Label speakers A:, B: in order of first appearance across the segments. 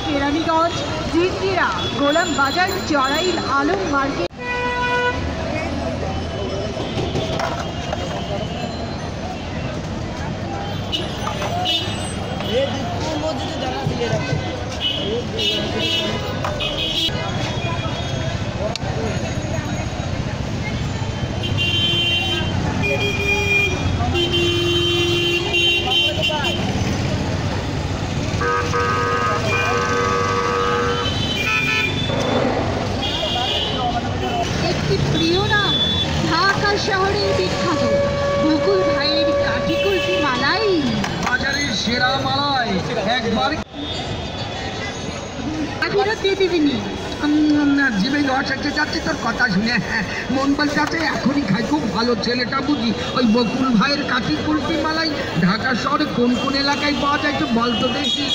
A: কেরানীগঞ্জ, জিঞ্জিরা, গোলাম বাজার, চড়াইল, আলম মার্কেট। একটি প্রিয় নাম, ঢাকা শহরের বিখ্যাত বকুল ভাইয়ের কাঠি কুলফি মালাই,
B: বাজারের সেরা মালাই একবার
A: দিদিনি
B: জিভে রস এসে যাচ্ছে তোর কথা শুনে। মন বলতে আছে এখনই খাই, খুব ভালো ছেলেটা বুঝি। ওই বকুল ভাইয়ের কাঠি কুলফি মালাই ঢাকা শহরে কোন কোন এলাকায় পাওয়া যায় একটু বলতো দেখি।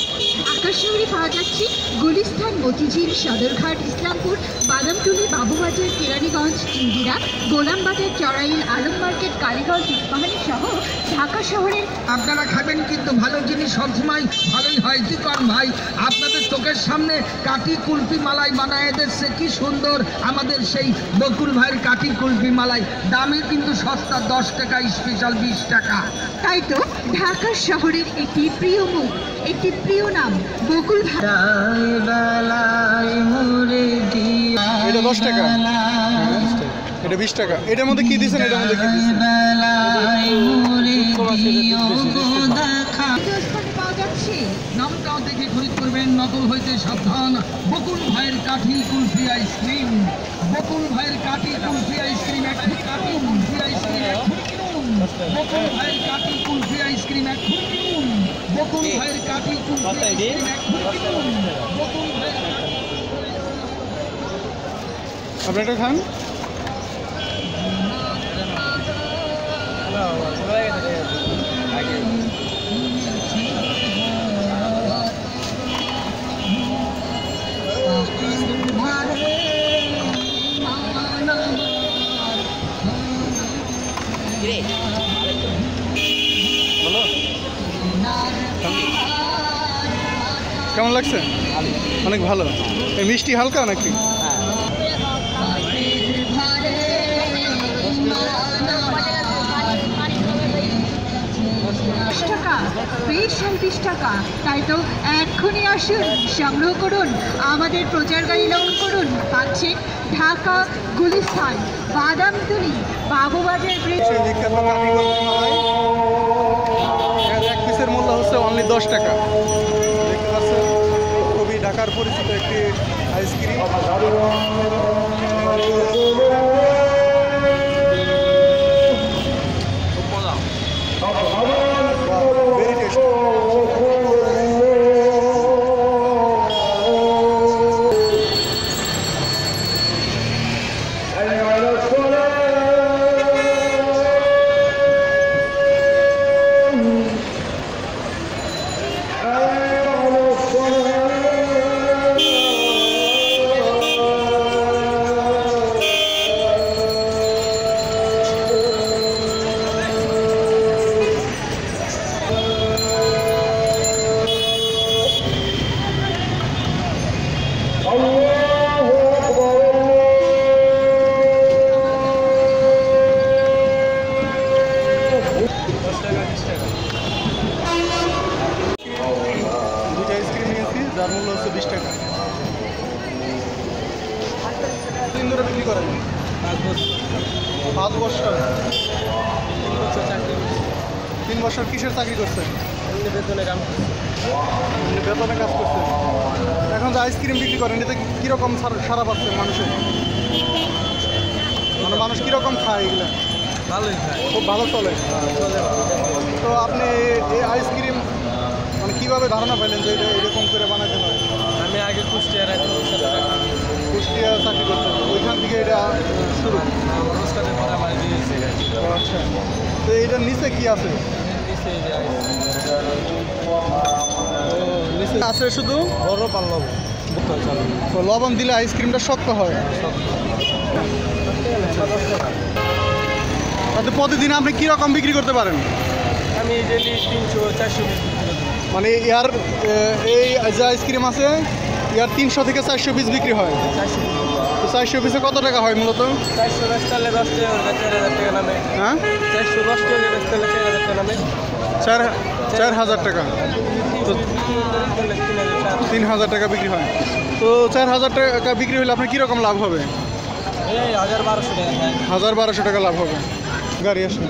A: ঢাকা শহরে পাওয়া যাচ্ছে গুলিস্তান, মতিঝিল, সদরঘাট, ইসলামপুর, বাদামটুলি, বাবুবাজার, কেরানীগঞ্জ, জিঞ্জিরা, গোলামবাজার, চড়াইল, আলম মার্কেট, কালীগঞ্জ, ইস্পাহানি সহ ঢাকা শহরের।
B: আপনারা খাবেন কিন্তু ভালো জিনিস সবসময় ভালোই হয়। কি কর ভাই, আপনাদের চোখের সামনে কাঠি কুলফি মালাই বানায় দিচ্ছে, কি সুন্দর আমাদের সেই বকুল ভাইয়ের কাঠি কুলফি মালাই। দামে কিন্তু সস্তা, 10 টাকা স্পেশাল 20 টাকা।
A: তাই তো ঢাকা শহরের একটি প্রিয় মুখ, একটি প্রিয় নাম বকুল ভাই।
C: এটা 10 টাকা, এটা 20 টাকা। এটার মধ্যে কি দিচ্ছেন? এটার মধ্যে কি দিচ্ছেন?
A: পাওয়া যাচ্ছে।
B: নামটাও দেখে খরিদ করবেন, নকল হইতে সাবধান। বকুল ভাইয়ের কাঠি কুলফি আইসক্রিম, বকুল ভাইয়ের কাঠি কুলফি আইসক্রিম, একটি কাঠি কুলফি আইসক্রিম এখন কিনুন। বকুল ভাইয়ের কাঠি কুলফি আইসক্রিম এখন কিনুন। বকুল ভাইয়ের কাঠি কুলফি আইসক্রিম এখন কিনুন। বকুল ভাইয়ের।
C: আপনি এটা খান। কেমন লাগছে? অনেক ভালো। এই মিষ্টি হালকা নাকি?
A: স্পেশাল 20 টাকা। তাই তো এক্ষুনি আসুন, সংগ্রহ করুন, আমাদের প্রচার গাড়ি লক্ষ্য করুন। পাচ্ছেন ঢাকা, গুলিস্তান, বাদামটুলি, বাবুবাজার ব্রিজ।
C: এক পিসের মূল্য হচ্ছে অনলি 10 টাকা। দেখতে পাচ্ছেন খুবই ঢাকার পরিচিত একটি আইসক্রিম। দুইটা আইসক্রিম নিয়েছি, যার মূল্য হচ্ছে 20 টাকা। দিন ধরে বিক্রি করেন? 5 বছর। 3 বছর কিসের চাকরি করছেন? বেতনে কাজ করছেন। এখন যে আইসক্রিম বিক্রি করেন, এতে কীরকম সারা পাচ্ছেন মানুষের? মানে মানুষ কীরকম খায় এগুলো?
D: ভালোই খায়,
C: খুব ভালো চলে। তো আপনি এই আইসক্রিম মানে কীভাবে ধারণা পেলেন যে এটা এরকম করে বানাতে হয়?
D: আমি আগে কুষ্টিয়া
C: চাকরি করতেন, ওইখান থেকে এটা শুরু।
D: অনুষ্ঠানের পরে আমার দিয়েছে।
C: আচ্ছা, তো এটার নিচে কি আছে? নিচে আছে শুধু
D: বড় পাল্লব
C: লবণ দিলে আইসক্রিমটা শক্ত হয়। তাতে প্রতিদিন আপনি কীরকম বিক্রি করতে পারেন?
D: আমি ডেলি 300-400 বিক্রি করি।
C: মানে ইয়ার এই যে আইসক্রিম আছে ইয়ার 300 থেকে 400 পিস বিক্রি হয়। 400 পিসে কত টাকা হয় মূলত?
D: 410 টালে 10 টাকা করে 4000 টাকা নামে।
C: হ্যাঁ
D: 410 টালে 10 টালে 4000 টাকা নামে।
C: 4000 টাকা, তো 3000 টাকা বিক্রি হয়। তো 4000 টাকা বিক্রি হলে আপনার কীরকম লাভ হবে?
D: এই 1200 টাকা হয়।
C: 1200 টাকা লাভ হবে। গাড়ি আসলে